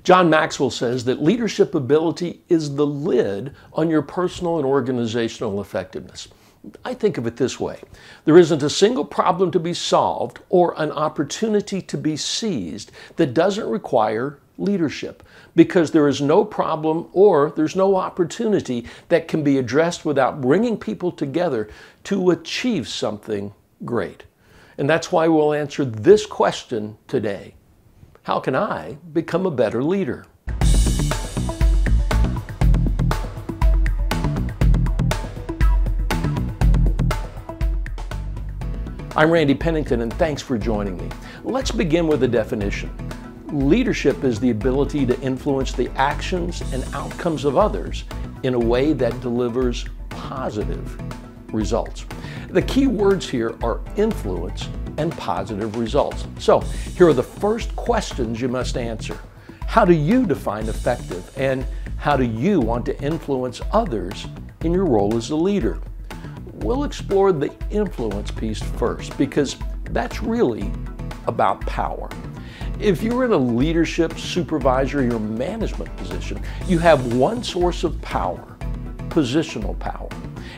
John Maxwell says that leadership ability is the lid on your personal and organizational effectiveness. I think of it this way. There isn't a single problem to be solved or an opportunity to be seized that doesn't require leadership, because there is no problem or there's no opportunity that can be addressed without bringing people together to achieve something great. And that's why we'll answer this question today. How can I become a better leader? I'm Randy Pennington, and thanks for joining me. Let's begin with a definition. Leadership is the ability to influence the actions and outcomes of others in a way that delivers positive results. The key words here are influence and positive results. So here are the first questions you must answer. How do you define effective, and how do you want to influence others in your role as a leader? We'll explore the influence piece first, because that's really about power. If you're in a leadership, supervisory, or management position, you have one source of power, positional power.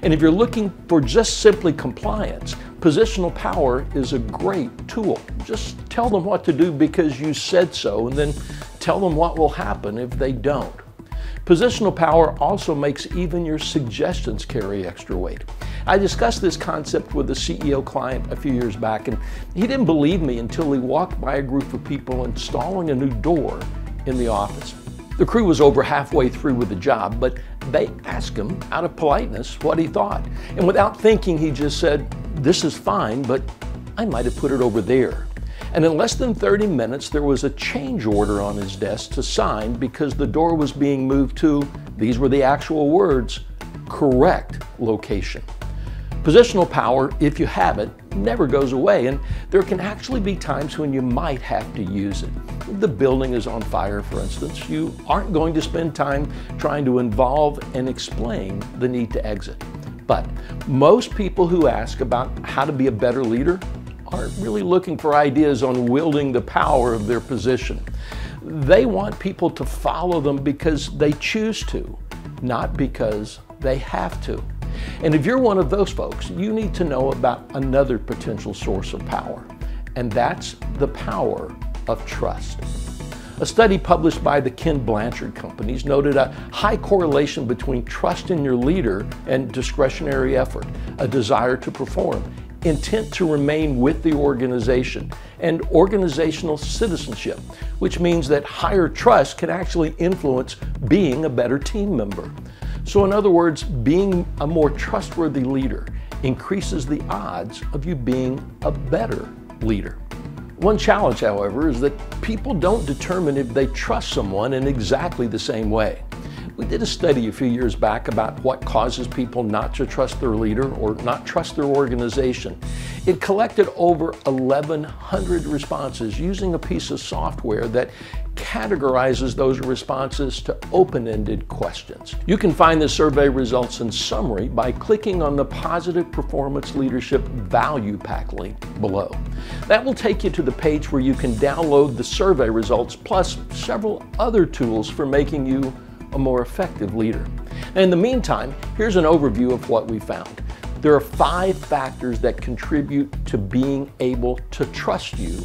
And if you're looking for just simply compliance, positional power is a great tool. Just tell them what to do because you said so, and then tell them what will happen if they don't. Positional power also makes even your suggestions carry extra weight. I discussed this concept with a CEO client a few years back, and he didn't believe me until he walked by a group of people installing a new door in the office. The crew was over halfway through with the job, but they asked him out of politeness what he thought. And without thinking, he just said, "This is fine, but I might have put it over there." And in less than 30 minutes, there was a change order on his desk to sign because the door was being moved to, these were the actual words, correct location. Positional power, if you have it, never goes away, and there can actually be times when you might have to use it. If the building is on fire, for instance, you aren't going to spend time trying to involve and explain the need to exit. But most people who ask about how to be a better leader aren't really looking for ideas on wielding the power of their position. They want people to follow them because they choose to, not because they have to. And if you're one of those folks, you need to know about another potential source of power, and that's the power of trust. A study published by the Ken Blanchard Companies noted a high correlation between trust in your leader and discretionary effort, a desire to perform, intent to remain with the organization, and organizational citizenship, which means that higher trust can actually influence being a better team member. So in other words, being a more trustworthy leader increases the odds of you being a better leader. One challenge, however, is that people don't determine if they trust someone in exactly the same way. We did a study a few years back about what causes people not to trust their leader or not trust their organization. It collected over 1,100 responses using a piece of software that categorizes those responses to open-ended questions. You can find the survey results in summary by clicking on the Positive Performance Leadership Value Pack link below. That will take you to the page where you can download the survey results plus several other tools for making you a more effective leader. And in the meantime, here's an overview of what we found. There are 5 factors that contribute to being able to trust you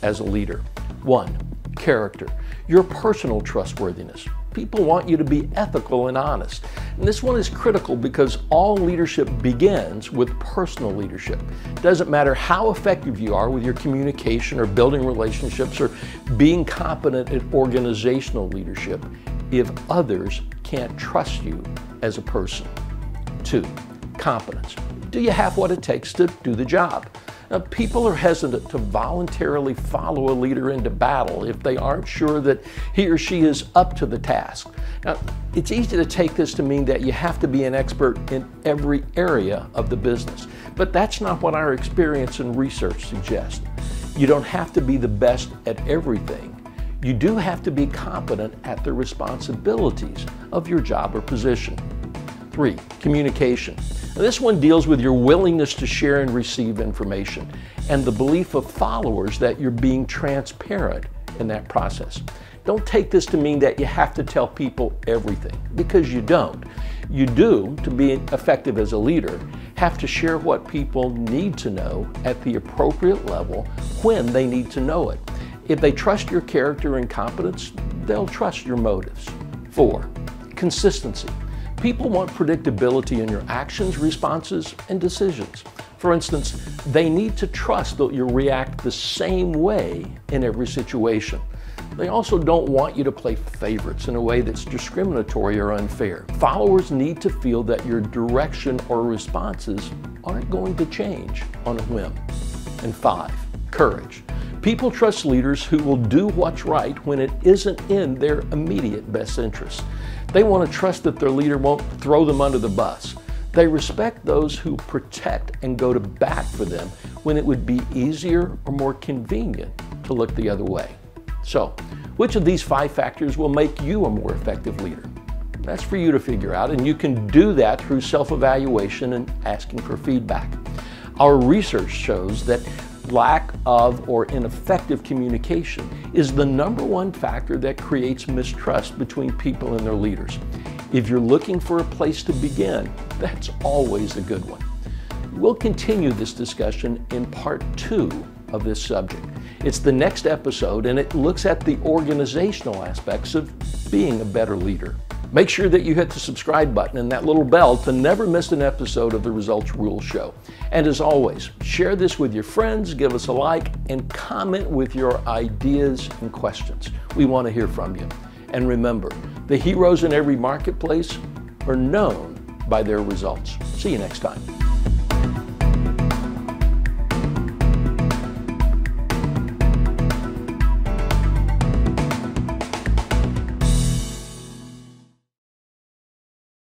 as a leader. 1, character, your personal trustworthiness. People want you to be ethical and honest. And this one is critical because all leadership begins with personal leadership. It doesn't matter how effective you are with your communication or building relationships or being competent at organizational leadership if others can't trust you as a person. 2, competence. Do you have what it takes to do the job? Now, people are hesitant to voluntarily follow a leader into battle if they aren't sure that he or she is up to the task. Now, it's easy to take this to mean that you have to be an expert in every area of the business, but that's not what our experience and research suggests. You don't have to be the best at everything. You do have to be competent at the responsibilities of your job or position. 3, communication. Now, this one deals with your willingness to share and receive information and the belief of followers that you're being transparent in that process. Don't take this to mean that you have to tell people everything, because you don't. You do, to be effective as a leader, have to share what people need to know at the appropriate level when they need to know it. If they trust your character and competence, they'll trust your motives. 4, consistency. People want predictability in your actions, responses, and decisions. For instance, they need to trust that you'll react the same way in every situation. They also don't want you to play favorites in a way that's discriminatory or unfair. Followers need to feel that your direction or responses aren't going to change on a whim. And 5, courage. People trust leaders who will do what's right when it isn't in their immediate best interest. They want to trust that their leader won't throw them under the bus. They respect those who protect and go to bat for them when it would be easier or more convenient to look the other way. So, which of these 5 factors will make you a more effective leader? That's for you to figure out, and you can do that through self-evaluation and asking for feedback. Our research shows that lack of or ineffective communication is the #1 factor that creates mistrust between people and their leaders. If you're looking for a place to begin, that's always a good one. We'll continue this discussion in part 2 of this subject. It's the next episode, and it looks at the organizational aspects of being a better leader. Make sure that you hit the subscribe button and that little bell to never miss an episode of the Results Rules Show. And as always, share this with your friends, give us a like, and comment with your ideas and questions. We want to hear from you. And remember, the heroes in every marketplace are known by their results. See you next time.